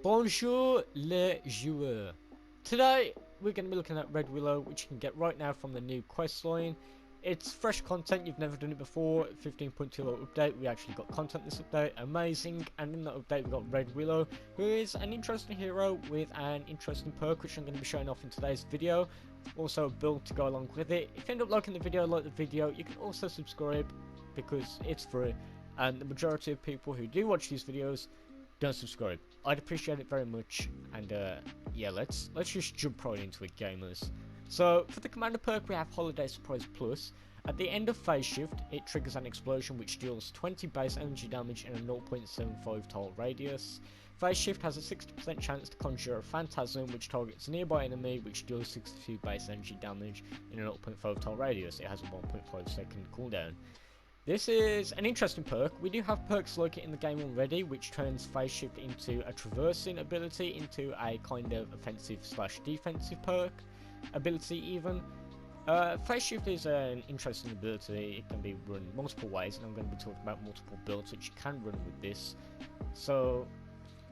Bonjour les joueurs. Today we're going to be looking at Red Willow, which you can get right now from the new quest line. It's fresh content, you've never done it before. 15.20 update, we actually got content this update, amazing. And in that update we got Red Willow, who is an interesting hero with an interesting perk, which I'm going to be showing off in today's video. Also a build to go along with it. If you end up liking the video, like the video, you can also subscribe because it's free. And the majority of people who do watch these videos don't subscribe. I'd appreciate it very much. And yeah, let's just jump right into it, gamers. So for the commander perk we have Holiday Surprise Plus. At the end of phase shift it triggers an explosion which deals 20 base energy damage in a 0.75 tile radius. Phase shift has a 60% chance to conjure a phantasm which targets a nearby enemy which deals 62 base energy damage in a 0.5 tile radius. It has a 1.5 second cooldown. This is an interesting perk. We do have perks like it in the game already, which turns phase shift into a traversing ability, into a kind of offensive slash defensive perk ability even. Phase shift is an interesting ability. It can be run multiple ways, and I'm going to be talking about multiple builds which you can run with this. So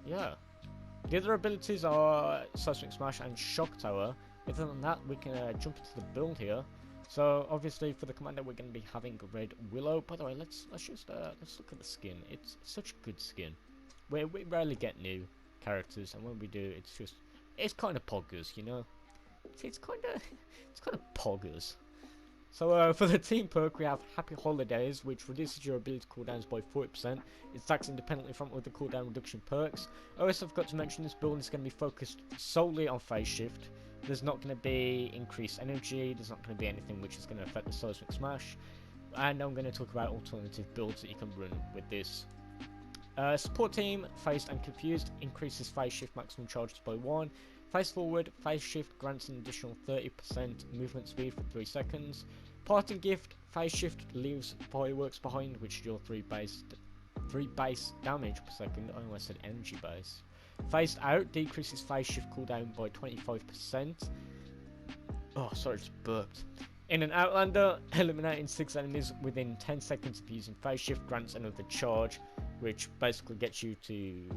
yeah, the other abilities are Seismic Smash and Shock Tower. Other than that, we can jump into the build here. So obviously for the commander we're going to be having Red Willow. By the way, let's look at the skin. It's such a good skin. We rarely get new characters, and when we do, it's kind of poggers, you know. It's kind of poggers. So for the team perk we have Happy Holidays, which reduces your ability cooldowns by 40%. It stacks independently from other cooldown reduction perks. I also forgot to mention this build is going to be focused solely on phase shift. There's not going to be increased energy, there's not going to be anything which is going to affect the Seismic Smash. And I'm going to talk about alternative builds that you can run with this. Support team, Phased and Confused, increases phase shift maximum charges by 1. Phase forward, phase shift grants an additional 30% movement speed for 3 seconds. Parting gift, phase shift leaves fireworks behind which deal 3 base damage per second. I almost said energy base. Phased out decreases phase shift cooldown by 25%. Oh, sorry, just burped. In an Outlander, eliminating 6 enemies within 10 seconds of using phase shift grants another charge, which basically gets you to you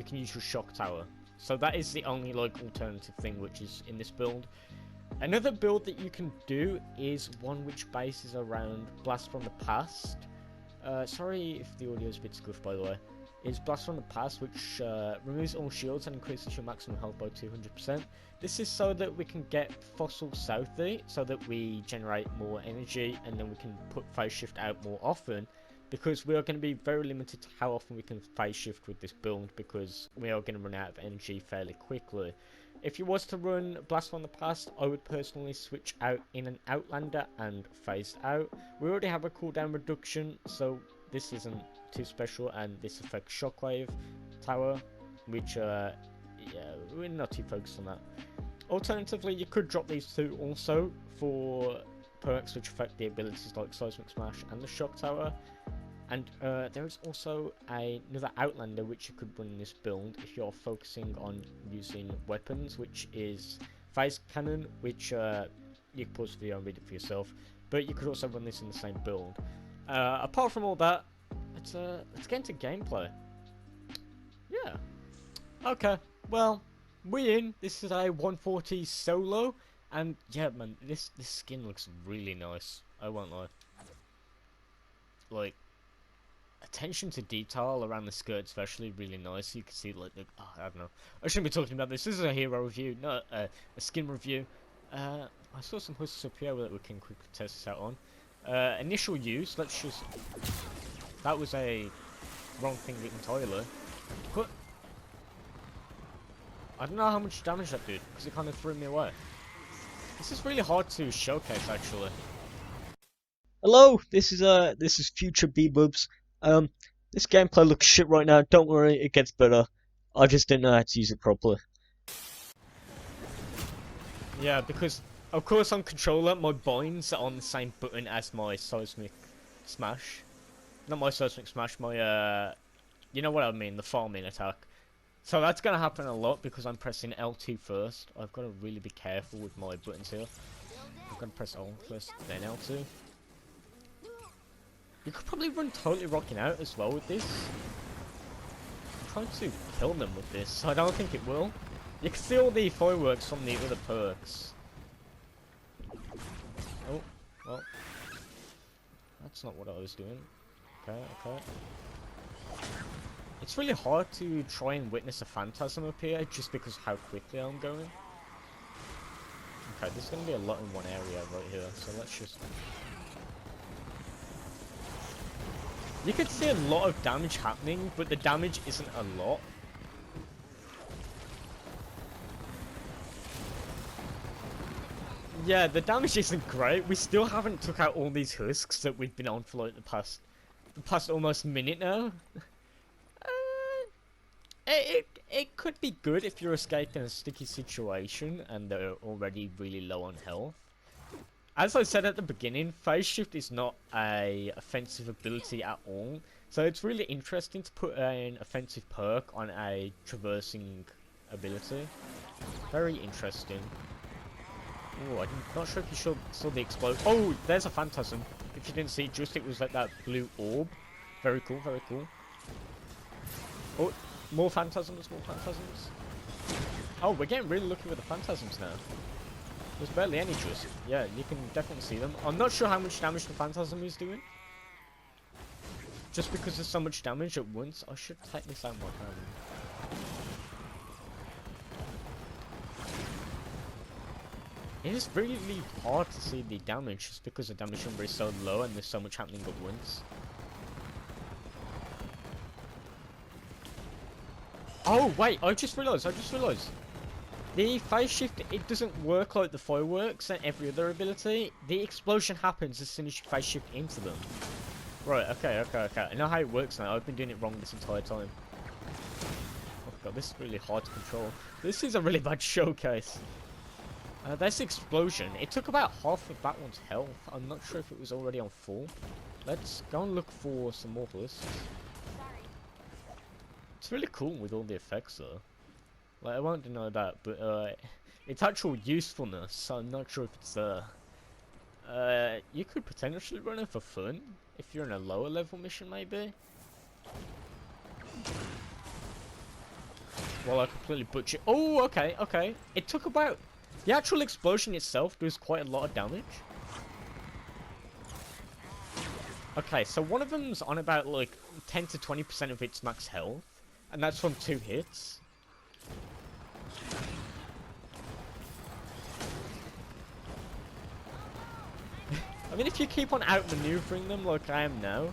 can use your Shock Tower. So that is the only like alternative thing which is in this build. Another build that you can do is one which bases around Blast from the Past. Sorry if the audio is a bit scuffed, by the way. Is Blast from the Past, which removes all shields and increases your maximum health by 200%. This is so that we can get Fossil Southie, so that we generate more energy and then we can put phase shift out more often, because we are going to be very limited to how often we can phase shift with this build, because we are going to run out of energy fairly quickly. If you was to run Blast from the Past, I would personally switch out in an Outlander and phase out. We already have a cooldown reduction, so this isn't too special, and this affects Shockwave Tower, which yeah, we're not too focused on that. Alternatively, you could drop these two also for perks which affect the abilities like Seismic Smash and the Shock Tower. And there is also another Outlander which you could run in this build if you're focusing on using weapons, which is Phase Cannon, which you can pause the video and read it for yourself, but you could also run this in the same build. Apart from all that, let's get into gameplay. Yeah. Okay. Well, we in. This is a 140 solo, and yeah, man, this skin looks really nice. I won't lie. Like, attention to detail around the skirt, especially, really nice. You can see like the I don't know. I shouldn't be talking about this. This is a hero review, not a skin review. I saw some husks up here that we can quickly test this out on. Initial use, let's just... That was a wrong thing entirely. But I don't know how much damage that did, because it kind of threw me away. This is really hard to showcase, actually. Hello, this is future B-Bubs. This gameplay looks shit right now. Don't worry, it gets better. I just didn't know how to use it properly. Yeah, because of course on controller my binds are on the same button as my Seismic Smash. Not my Seismic Smash, my you know what I mean, the farming attack. So that's gonna happen a lot because I'm pressing L2 first. I've got to really be careful with my buttons here. I'm gonna press L first, then L2. You could probably run Totally Rocking Out as well with this. trying to kill them with this. I don't think it will. You can see all the fireworks from the other perks. Oh, well. That's not what I was doing. Okay, okay. It's really hard to try and witness a phantasm appear just because of how quickly I'm going. Okay, there's going to be a lot in one area right here, so let's just... You can see a lot of damage happening, but the damage isn't a lot. Yeah, the damage isn't great. We still haven't took out all these husks that we've been on for like the past almost minute now. It could be good if you're escaping a sticky situation and they're already really low on health. As I said at the beginning, phase shift is not a offensive ability at all, so it's really interesting to put an offensive perk on a traversing ability. Very interesting. Oh, I'm not sure if you saw the explode. Oh, there's a phantasm. If you didn't see, just it was like that blue orb. Very cool, very cool. Oh, more phantasms, more phantasms. Oh, we're getting really lucky with the phantasms now. There's barely any just. Yeah, you can definitely see them. I'm not sure how much damage the phantasm is doing. Just because there's so much damage at once, I should take this out of my hand. It is really hard to see the damage just because the damage number is so low and there's so much happening at once. Oh wait, I just realised. The phase shift, it doesn't work like the fireworks and every other ability. The explosion happens as soon as you phase shift into them. Right, okay. I know how it works now. I've been doing it wrong this entire time. Oh god, this is really hard to control. This is a really bad showcase. There's the explosion. It took about half of that one's health. I'm not sure if it was already on full. Let's go and look for some more husks. It's really cool with all the effects though. Like, I won't deny that, but its actual usefulness, I'm not sure if it's there. You could potentially run it for fun, if you're in a lower level mission maybe. Well, I completely butchered. Oh, okay. It took about... The actual explosion itself does quite a lot of damage. Okay, so one of them's on about like 10 to 20% of its max health, and that's from 2 hits. I mean, if you keep on outmaneuvering them like I am now,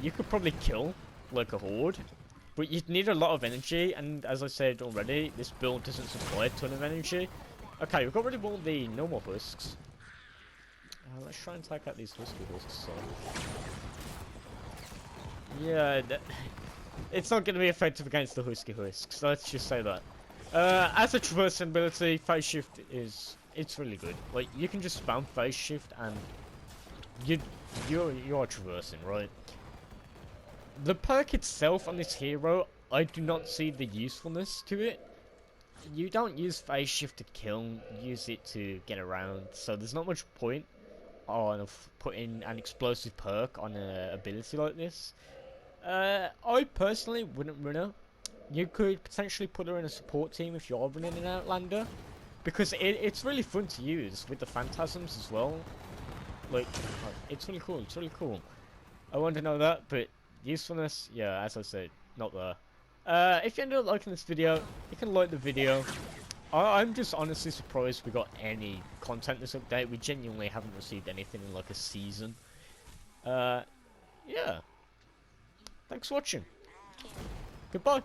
you could probably kill like a horde, but you'd need a lot of energy, and as I said already, this build doesn't supply a ton of energy. Okay, we've got rid of all the normal husks. Let's try and take out these husky husks. So. Yeah, it's not going to be effective against the husky husks, so let's just say that. As a traversing ability, phase shift it's really good. Like, you can just spam phase shift and you are traversing, right? The perk itself on this hero, I do not see the usefulness to it. You don't use phase shift to kill, you use it to get around, so there's not much point on putting an explosive perk on an ability like this. I personally wouldn't run her. You could potentially put her in a support team if you're running an Outlander, because it's really fun to use with the phantasms as well. Like, it's really cool. I want to know that, but usefulness, yeah, as I said, not there. If you ended up liking this video, you can like the video. I'm just honestly surprised we got any content this update. We genuinely haven't received anything in like a season. Yeah. Thanks for watching. Goodbye.